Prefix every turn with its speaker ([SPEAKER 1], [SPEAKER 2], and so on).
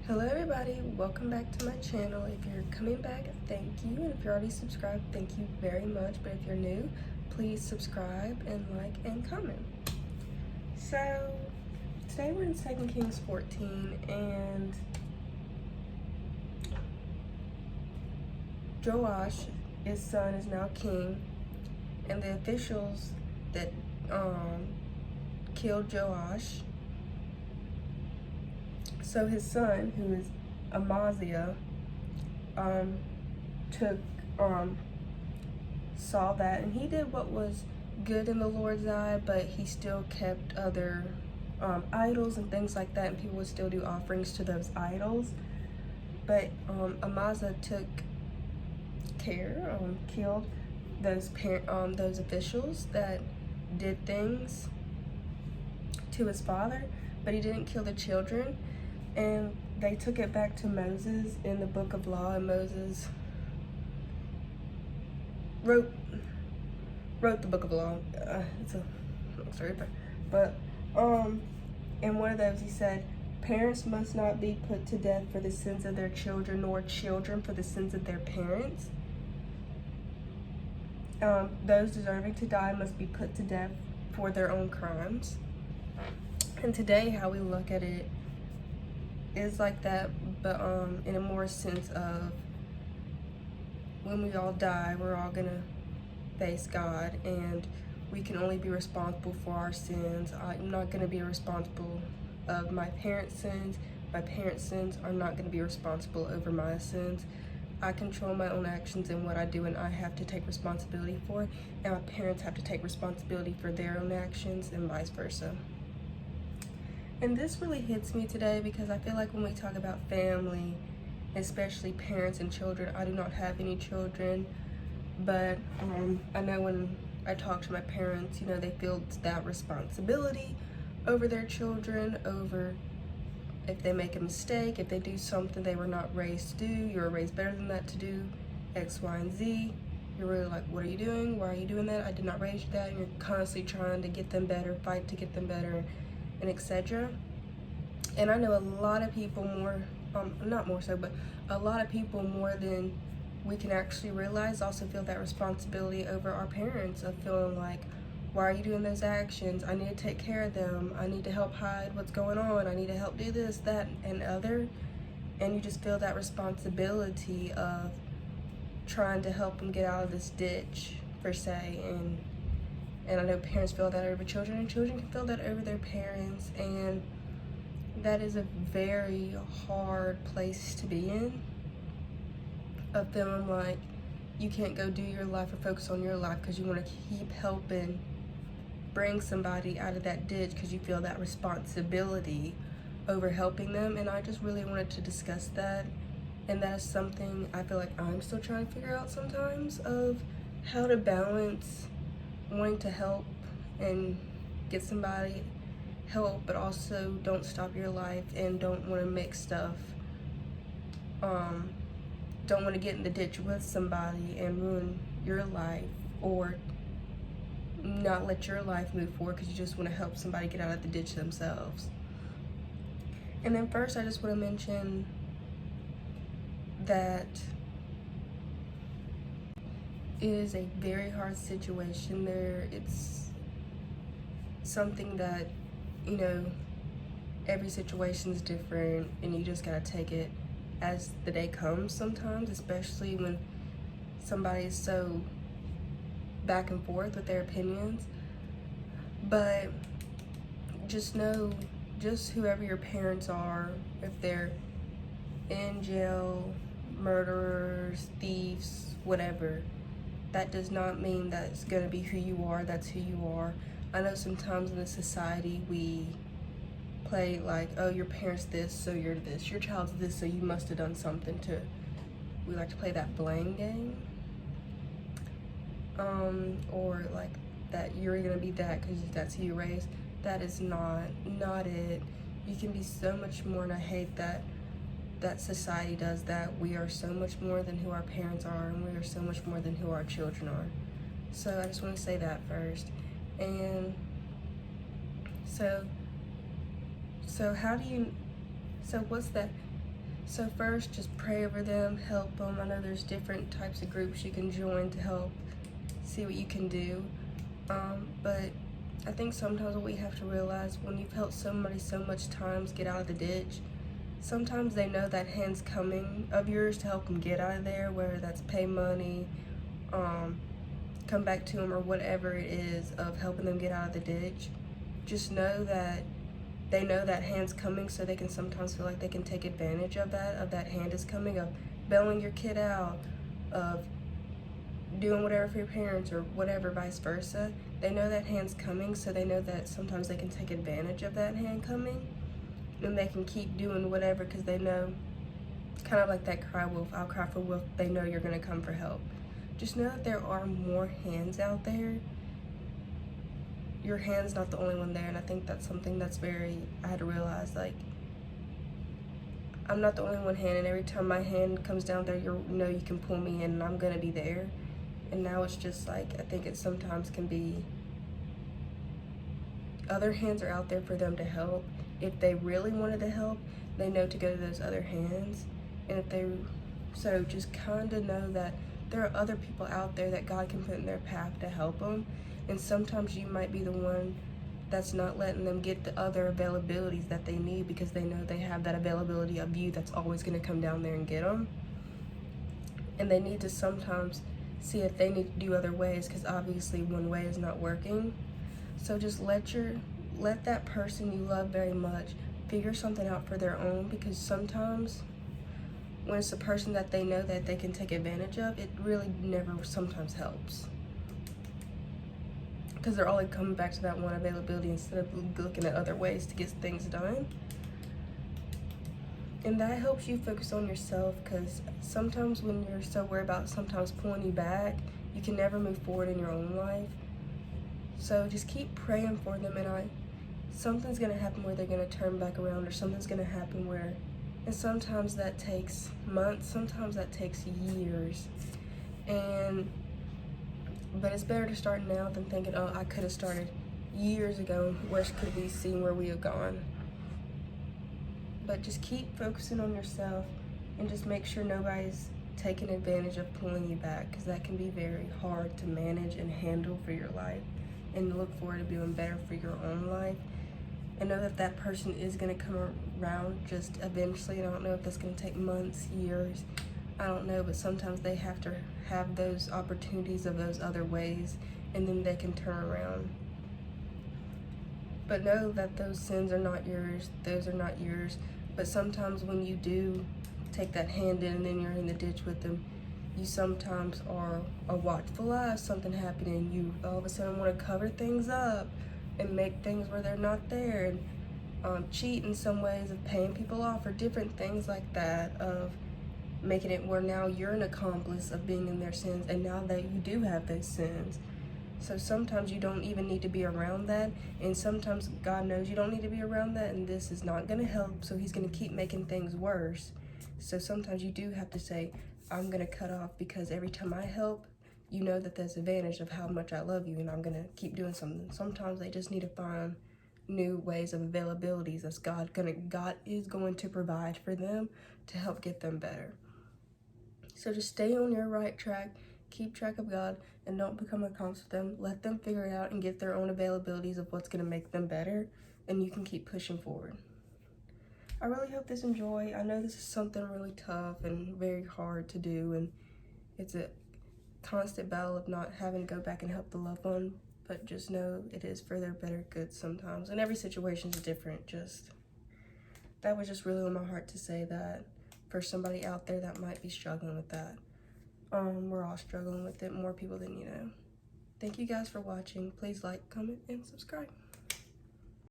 [SPEAKER 1] Hello everybody, welcome back to my channel. If you're coming back, thank you, and if you're already subscribed, thank you very much. But if you're new, please subscribe and like and comment. So today we're in 2 Kings 14, and Joash, his son, is now king, and the officials that killed Joash, so his son, who is Amaziah, saw that, and he did what was good in the Lord's eye, but he still kept other idols and things like that, and people would still do offerings to those idols. But Amaziah took care, killed those officials that did things to his father, but he didn't kill the children. And they took it back to Moses in the book of law, and Moses wrote the book of law. It's a long story, but in one of those he said, parents must not be put to death for the sins of their children, nor children for the sins of their parents. Those deserving to die must be put to death for their own crimes. And today, how we look at it is like that, but in a more sense of when we all die, we're all gonna face God, and we can only be responsible for our sins. I'm not gonna be responsible of my parents' sins. My parents' sins are not gonna be responsible over my sins. I control my own actions and what I do, and I have to take responsibility for it, and my parents have to take responsibility for their own actions, and vice versa. And this really hits me today because I feel like when we talk about family, especially parents and children, I do not have any children, but I know when I talk to my parents, they feel that responsibility over their children, over if they make a mistake, if they do something they were not raised to do, you were raised better than that to do X, Y, and Z. You're really like, what are you doing? Why are you doing that? I did not raise you that. And you're constantly trying to get them better, fight to get them better, and etc. And I know a lot of people not more so, but a lot of people more than we can actually realize also feel that responsibility over our parents, of feeling like, why are you doing those actions? I need to take care of them. I need to help hide what's going on. I need to help do this, that, and other. And you just feel that responsibility of trying to help them get out of this ditch, per se. And I know parents feel that over children, and children can feel that over their parents, and that is a very hard place to be in, of feeling like you can't go do your life or focus on your life because you want to keep helping bring somebody out of that ditch because you feel that responsibility over helping them. And I just really wanted to discuss that, and that is something I feel like I'm still trying to figure out sometimes, of how to balance wanting to help and get somebody help, but also don't stop your life and don't want to make stuff, don't want to get in the ditch with somebody and ruin your life, or not let your life move forward because you just want to help somebody get out of the ditch themselves. And then first, I just want to mention that it is a very hard situation there. It's something that, every situation is different, and you just gotta take it as the day comes sometimes, especially when somebody is so back and forth with their opinions. But just know, just whoever your parents are, if they're in jail, murderers, thieves, whatever, that does not mean that it's gonna be who you are. That's who you are. I know sometimes in this society we play like, oh, your parents this, so you're this. Your child's this, so you must have done something to. We like to play that blame game. Or like that you're gonna be that because that's who you raised. That is not it. You can be so much more, and I hate that society does that. We are so much more than who our parents are, and we are so much more than who our children are. So I just want to say that first. And so what's that? So first, just pray over them, help them. I know there's different types of groups you can join to help see what you can do. But I think sometimes what we have to realize, when you've helped somebody so much times get out of the ditch, sometimes they know that hand's coming of yours to help them get out of there, whether that's pay money, come back to them, or whatever it is of helping them get out of the ditch. Just know that they know that hand's coming, so they can sometimes feel like they can take advantage of that hand is coming, of bailing your kid out, of doing whatever for your parents, or whatever, vice versa. They know that hand's coming, so they know that sometimes they can take advantage of that hand coming, and they can keep doing whatever because they know, kind of like that cry wolf, I'll cry for wolf, they know you're gonna come for help. Just know that there are more hands out there. Your hand's not the only one there, and I think that's something that's I had to realize, like, I'm not the only one hand, and every time my hand comes down there, you know you can pull me in, and I'm gonna be there. And now it's just like, I think it sometimes can be, other hands are out there for them to help. If they really wanted to help, they know to go to those other hands. And so just kind of know that there are other people out there that God can put in their path to help them. And sometimes you might be the one that's not letting them get the other availabilities that they need, because they know they have that availability of you that's always going to come down there and get them. And they need to sometimes see if they need to do other ways, because obviously one way is not working. So just let that person you love very much figure something out for their own, because sometimes when it's a person that they know that they can take advantage of, it really never sometimes helps, because they're only coming back to that one availability instead of looking at other ways to get things done. And that helps you focus on yourself, because sometimes when you're so worried about sometimes pulling you back, you can never move forward in your own life. So just keep praying for them, and something's gonna happen where they're gonna turn back around, or something's gonna happen where, and sometimes that takes months, sometimes that takes years. But it's better to start now than thinking, oh, I could have started years ago. Worse could be seen where we have gone. But just keep focusing on yourself, and just make sure nobody's taking advantage of pulling you back, because that can be very hard to manage and handle for your life, and look forward to doing better for your own life. And know that that person is going to come around just eventually. And I don't know if that's going to take months, years, I don't know, but sometimes they have to have those opportunities of those other ways, and then they can turn around. But know that those sins are not yours, those are not yours. But sometimes when you do take that hand in and then you're in the ditch with them, you sometimes are a watchful eye of something happening. You all of a sudden want to cover things up and make things where they're not there, and cheat in some ways of paying people off, or different things like that, of making it where now you're an accomplice of being in their sins, and now that you do have those sins. So sometimes you don't even need to be around that, and sometimes God knows you don't need to be around that, and this is not going to help, so he's going to keep making things worse. So sometimes you do have to say, I'm going to cut off, because every time I help, you know that there's advantage of how much I love you, and I'm going to keep doing something. Sometimes they just need to find new ways of availabilities as God is going to provide for them to help get them better. So just stay on your right track, keep track of God, and don't become a accomplice with them. Let them figure it out and get their own availabilities of what's going to make them better, and you can keep pushing forward. I really hope this enjoy. I know this is something really tough and very hard to do, and it's a constant battle of not having to go back and help the loved one, but just know it is for their better good sometimes, and every situation is different. That was just really on my heart to say that for somebody out there that might be struggling with that. We're all struggling with it, more people than you know. Thank you guys for watching. Please like, comment, and subscribe.